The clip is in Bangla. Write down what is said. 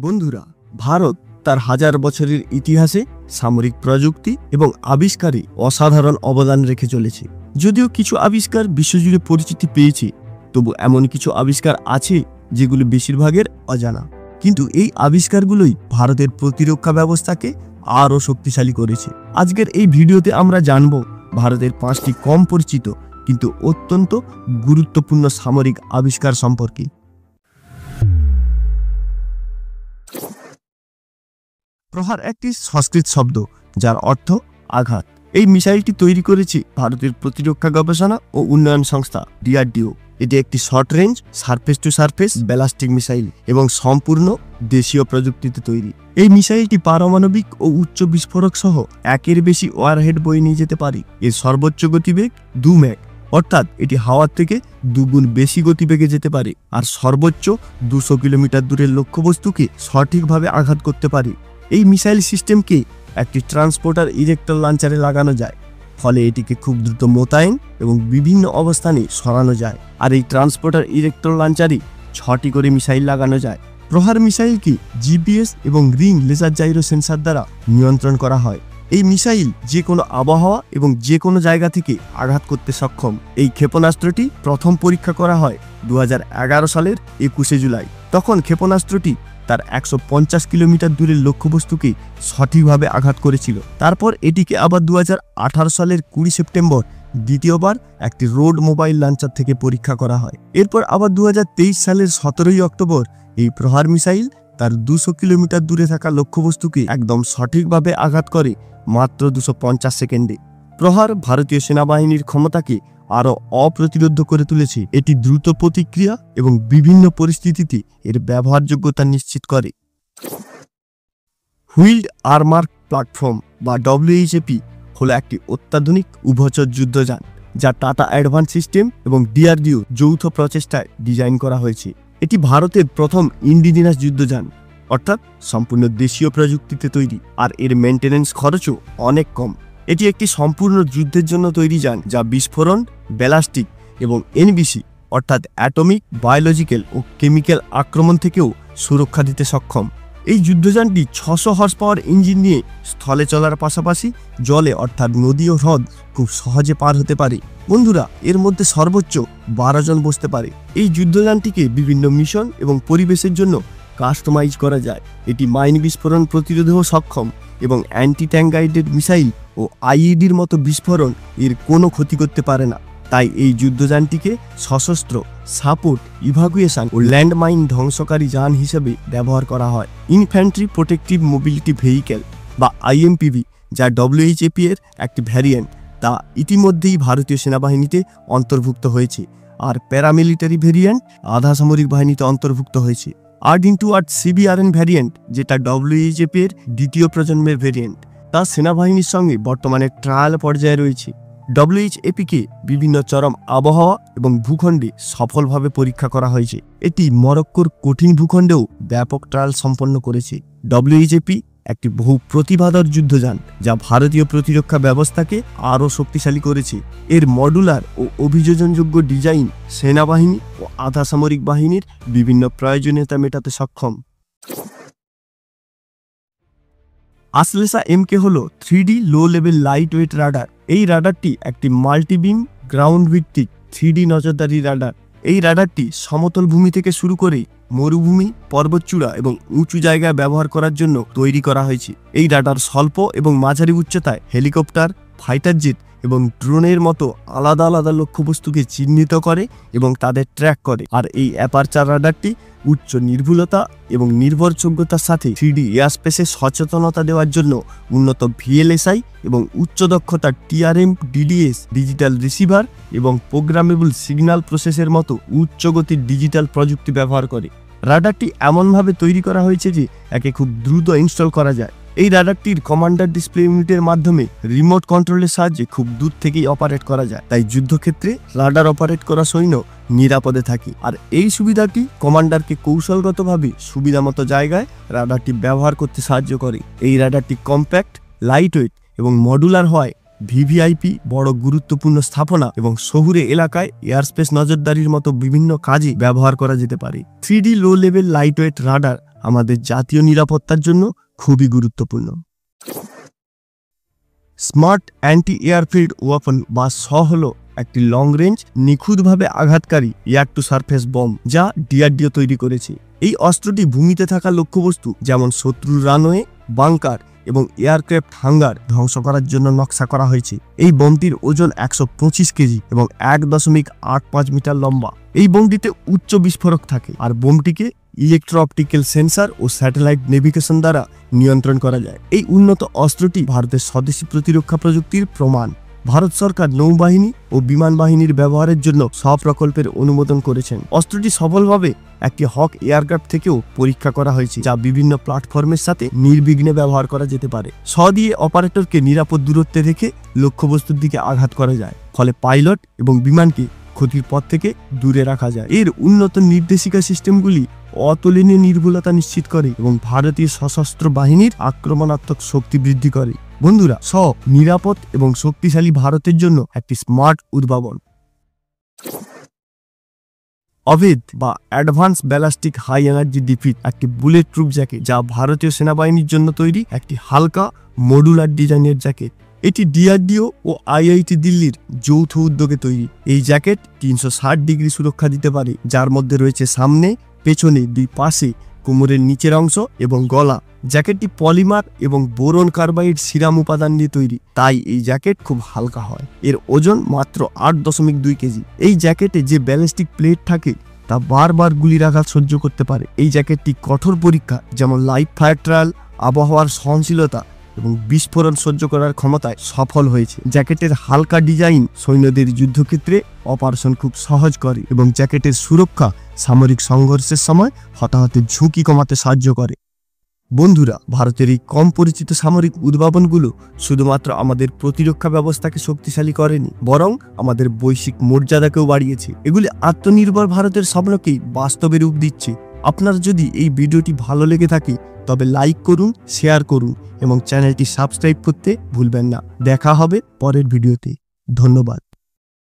বন্ধুরা, ভারত তার হাজার বছরের ইতিহাসে সামরিক প্রযুক্তি এবং আবিষ্কারে অসাধারণ অবদান রেখে চলেছে। যদিও কিছু আবিষ্কার বিশ্বজুড়ে পরিচিতি পেয়েছে, তবু এমন কিছু আবিষ্কার আছে যেগুলো বেশিরভাগের অজানা। কিন্তু এই আবিষ্কারগুলোই ভারতের প্রতিরক্ষা ব্যবস্থাকে আরও শক্তিশালী করেছে। আজকের এই ভিডিওতে আমরা জানব ভারতের 5টি কম পরিচিত কিন্তু অত্যন্ত গুরুত্বপূর্ণ সামরিক আবিষ্কার সম্পর্কে। প্রহার একটি সংস্কৃত শব্দ যার অর্থ আঘাত। এই মিসাইলটি তৈরি করেছে ভারতের প্রতিরক্ষা গবেষণা ও উন্নয়ন সংস্থা DRDO। এটি একটি short range surface two surface ballistic missile এবং সম্পূর্ণ দেশীয় প্রযুক্তিতে তৈরি। এই মিসাইলটি পারমাণবিক ও উচ্চ বিস্ফোরক সহ একের বেশি ওয়ারহেড বয়ে নিয়ে যেতে পারে। এর সর্বোচ্চ গতিবেগ 2 ম্যাক, অর্থাৎ এটি হাওয়ার থেকে 2 গুণ বেশি গতিবেগে যেতে পারে, আর সর্বোচ্চ 200 কিলোমিটার দূরের লক্ষ্যবস্তুকে সঠিকভাবে আঘাত করতে পারে। এই মিসাইল সিস্টেমকে একটি ট্রান্সপোর্টার ইজেক্টর লঞ্চারে লাগানো যায়, ফলে এটিকে খুব দ্রুত মোতায়েন এবং বিভিন্ন অবস্থানে সরানো যায়। আর এই ট্রান্সপোর্টার ইজেক্টর লঞ্চারে 6টি করে মিসাইল লাগানো যায়। প্রহার মিসাইলকে GPS এবং রিং লেজার জাইরো সেন্সার দ্বারা নিয়ন্ত্রণ করা হয়। এই মিসাইল যে কোনো আবহাওয়া এবং যে কোনো জায়গা থেকে আঘাত করতে সক্ষম। এই ক্ষেপণাস্ত্রটি প্রথম পরীক্ষা করা হয় 2011 সালের 21শে জুলাই। তখন ক্ষেপণাস্ত্রটি তার 150 কিলোমিটার দূরের লক্ষ্যবস্তুকে সঠিকভাবে আঘাত করেছিল। তারপর এটিকে আবার 2018 সালের 20 সেপ্টেম্বর দ্বিতীয়বার একটি রোড মোবাইল লঞ্চার থেকে পরীক্ষা করা হয়। এরপর আবার 2023 সালের 17 অক্টোবর এই প্রহার মিসাইল তার 200 কিলোমিটার দূরে থাকা লক্ষ্যবস্তুকে একদম সঠিকভাবে আঘাত করে মাত্র 250 সেকেন্ডে। প্রহার ভারতীয় সেনাবাহিনীর ক্ষমতাকে আরও অপ্রতিরোধ করে তুলেছে। এটি দ্রুত প্রতিক্রিয়া এবং বিভিন্ন পরিস্থিতিতে এর ব্যবহারযোগ্যতা নিশ্চিত করে। হুইল্ড আর্মার প্ল্যাটফর্ম বা WHAP হলো একটি অত্যাধুনিক উভচর যুদ্ধযান, যা টাটা অ্যাডভান্স সিস্টেম এবং DRDO যৌথ প্রচেষ্টায় ডিজাইন করা হয়েছে। এটি ভারতের প্রথম ইন্ডিজিনাস যুদ্ধযান, অর্থাৎ সম্পূর্ণ দেশীয় প্রযুক্তিতে তৈরি, আর এর মেনটেন্যান্স খরচও অনেক কম। এটি একটি সম্পূর্ণ যুদ্ধের জন্য তৈরি যান, যা বিস্ফোরণ, ব্যালাস্টিক এবং NBC অর্থাৎ অ্যাটমিক, বায়োলজিক্যাল ও কেমিক্যাল আক্রমণ থেকেও সুরক্ষা দিতে সক্ষম। এই যুদ্ধযানটি 600 হর্স পাওয়ার ইঞ্জিন নিয়ে স্থলে চলার পাশাপাশি জলে অর্থাৎ নদী ও হ্রদ খুব সহজে পার হতে পারে। বন্ধুরা, এর মধ্যে সর্বোচ্চ 12 জন বসতে পারে। এই যুদ্ধযানটিকে বিভিন্ন মিশন এবং পরিবেশের জন্য কাস্টমাইজ করা যায়। এটি মাইন বিস্ফোরণ প্রতিরোধেও সক্ষম এবং অ্যান্টি ট্যাঙ্ক গাইডেড মিসাইল ও IEDর মতো বিস্ফোরণ এর কোনো ক্ষতি করতে পারে না। তাই এই যুদ্ধযানটিকে সশস্ত্র, সাপোর্ট, ইভাকুয়েশন ও ল্যান্ডমাইন ধ্বংসকারী যান হিসেবে ব্যবহার করা হয়। ইনফ্যান্ট্রি প্রোটেক্টিভ মোবিলিটি ভেহিকেল বা IMPV, যা WHAP এর একটি ভ্যারিয়েন্ট, তা ইতিমধ্যেই ভারতীয় সেনাবাহিনীতে অন্তর্ভুক্ত হয়েছে। আর প্যারামিলিটারি ভেরিয়েন্ট আধা সামরিক বাহিনীতে অন্তর্ভুক্ত হয়েছে। ARD-8 CBRN ভ্যারিয়েন্ট, যেটা WHAP এর দ্বিতীয় প্রজন্মের ভেরিয়েন্ট, তা সেনাবাহিনীর সঙ্গে বর্তমানে ট্রায়াল পর্যায়ে রয়েছে। WHAP-কে বিভিন্ন চরম আবহাওয়া এবং ভূখণ্ডে সফলভাবে পরীক্ষা করা হয়েছে। এটি মরক্কোর কঠিন ভূখণ্ডেও ব্যাপক ট্রায়াল সম্পন্ন করেছে। WHAP একটি বহু প্রতিভাধর যুদ্ধযান, যা ভারতীয় প্রতিরক্ষা ব্যবস্থাকে আরও শক্তিশালী করেছে। এর মডুলার ও অভিযোজনযোগ্য ডিজাইন সেনাবাহিনী ও আধা সামরিক বাহিনীর বিভিন্ন প্রয়োজনীয়তা মেটাতে সক্ষম। আশ্লেষা MK হল 3D low level light weight radar. এই রাডারটি একটি মাল্টিবিম গ্রাউন্ড ভিত্তিক 3D নজরদারি রাডার। এই রাডারটি সমতল ভূমি থেকে শুরু করে মরুভূমি, পর্বতচূড়া এবং উঁচু জায়গায় ব্যবহার করার জন্য তৈরি করা হয়েছে। এই রাডার স্বল্প এবং মাঝারি উচ্চতায় হেলিকপ্টার, ফাইটার জেট এবং ড্রোনের মতো আলাদা আলাদা লক্ষ্যবস্তুকে চিহ্নিত করে এবং তাদের ট্র্যাক করে। আর এই অ্যাপারচার রাডারটি উচ্চ নির্ভুলতা এবং নির্ভরযোগ্যতার সাথে 3D এয়ারস্পেসে সচেতনতা দেওয়ার জন্য উন্নত VLSI এবং উচ্চ দক্ষতার TRM DDS ডিজিটাল রিসিভার এবং প্রোগ্রামেবল সিগন্যাল প্রসেসের মতো উচ্চ গতির ডিজিটাল প্রযুক্তি ব্যবহার করে। রাডারটি এমনভাবে তৈরি করা হয়েছে যে একে খুব দ্রুত ইনস্টল করা যায়। এই রাডারটির কমান্ডার ডিসপ্লে ইউনিটের মাধ্যমে রিমোট কন্ট্রোলের সাহায্যে খুব দূর থেকেই অপারেট করা যায়। তাই যুদ্ধক্ষেত্রে রাডার অপারেট করা সৈন্য নিরাপদে থাকে। আর এই সুবিধাটি কমান্ডারকে কৌশলগতভাবে সুবিধামতো জায়গায় রাডারটি ব্যবহার করতে সাহায্য করে। এই রাডারটি কম্প্যাক্ট, লাইট ওয়েট এবং মডুলার হয় VVIP, বড় গুরুত্বপূর্ণ স্থাপনা এবং শহুরে এলাকায় এয়ারস্পেস নজরদারির মতো বিভিন্ন কাজে ব্যবহার করা যেতে পারে। 3D low level lightweight radar আমাদের জাতীয় নিরাপত্তার জন্য খুবই গুরুত্বপূর্ণ। স্মার্ট অ্যান্টি এয়ারফিল্ড ওয়েপন বা স হল একটি লং রেঞ্জ নিখুঁতভাবে আঘাতকারী এয়ার টু সারফেস বম যা ডিআরডিও তৈরি করেছে। এই অস্ত্রটি ভূমিতে থাকা লক্ষ্যবস্তু যেমন শত্রুর রানওয়ে, বাংকার এবং এয়ারক্রাফট হ্যাঙ্গার ধ্বংস করার জন্য নকশা করা হয়েছে। এই বোমটির ওজন 125 কেজি এবং 1.85 মিটার লম্বা। এই বোমটিতে উচ্চ বিস্ফোরক থাকে আর বোমটিকে ইলেকট্রো অপটিক্যাল সেন্সার ও স্যাটেলাইট নেভিগেশন দ্বারা নিয়ন্ত্রণ করা যায়। এই উন্নত অস্ত্রটি ভারতের স্বদেশী প্রতিরক্ষা প্রযুক্তির প্রমাণ। ভারত সরকার নৌবাহিনী ও বিমান বাহিনীর ব্যবহারের জন্য প্রকল্পের অনুমোদন করেছেন। অস্ত্রটি সফলভাবে একটি হক এয়ারক্রাফট থেকেও পরীক্ষা করা হয়েছে, যা বিভিন্ন প্ল্যাটফর্মের সাথে নির্বিঘ্নে ব্যবহার করা যেতে পারে। দিয়ে অপারেটরকে নিরাপদ দূরত্বে রেখে লক্ষ্যবস্তুর দিকে আঘাত করা যায়, ফলে পাইলট এবং বিমানকে ক্ষতির পথ থেকে দূরে রাখা যায়। এর উন্নত নির্দেশিকা সিস্টেমগুলি অতুলনীয় নির্ভুলতা নিশ্চিত করে এবং ভারতীয় সশস্ত্র বাহিনীর আক্রমণাত্মক শক্তি বৃদ্ধি করে। বন্ধুরা, নিরাপদ এবং শক্তিশালী ভারতের জন্য একটি স্মার্ট উদ্ভাবন। অভেদ বা advance ballistic high energy defeat একটি বুলেট প্রুফ জ্যাকেট, যা ভারতীয় সেনাবাহিনীর জন্য তৈরি একটি হালকা মডুলার ডিজাইনের জ্যাকেট। এটি ডিআরডিও ও আইআইটি দিল্লির যৌথ উদ্যোগে তৈরি। এই জ্যাকেট 360 ডিগ্রি সুরক্ষা দিতে পারে, যার মধ্যে রয়েছে সামনে, পেছনে, দুই পাশে, কোমরের নিচের অংশ এবং গলা। জ্যাকেটটি পলিমার এবং বোরন কার্বাইড সিরাম উপাদান দিয়ে তৈরি, তাই এই জ্যাকেট খুব হালকা হয়। এর ওজন মাত্র 8.2 কেজি। এই জ্যাকেটে যে ব্যালিস্টিক প্লেট থাকে তা বারবার গুলির আঘাত সহ্য করতে পারে। এই জ্যাকেটটি কঠোর পরীক্ষা যেমন লাইভ ফায়ার ট্রায়াল, আবহাওয়ার সহনশীলতা এবং বিস্ফোরণ সহ্য করার ক্ষমতায় সফল হয়েছে। জ্যাকেটের হালকা ডিজাইন সৈন্যদের যুদ্ধক্ষেত্রে অপারেশন খুব সহজ করে এবং জ্যাকেটের সুরক্ষা সামরিক সংঘর্ষের সময় হতাহতের ঝুঁকি কমাতে সাহায্য করে। বন্ধুরা, ভারতের এই কম পরিচিত সামরিক উদ্ভাবনগুলো শুধুমাত্র আমাদের প্রতিরক্ষা ব্যবস্থাকে শক্তিশালী করেনি, বরং আমাদের বৈশ্বিক মর্যাদাকেও বাড়িয়েছে। এগুলি আত্মনির্ভর ভারতের স্বপ্নকেই বাস্তবে রূপ দিচ্ছে। আপনার যদি এই ভিডিওটি ভালো লেগে থাকে তবে লাইক করুন, শেয়ার করুন এবং চ্যানেলটি সাবস্ক্রাইব করতে ভুলবেন না। দেখা হবে পরের ভিডিওতে। ধন্যবাদ।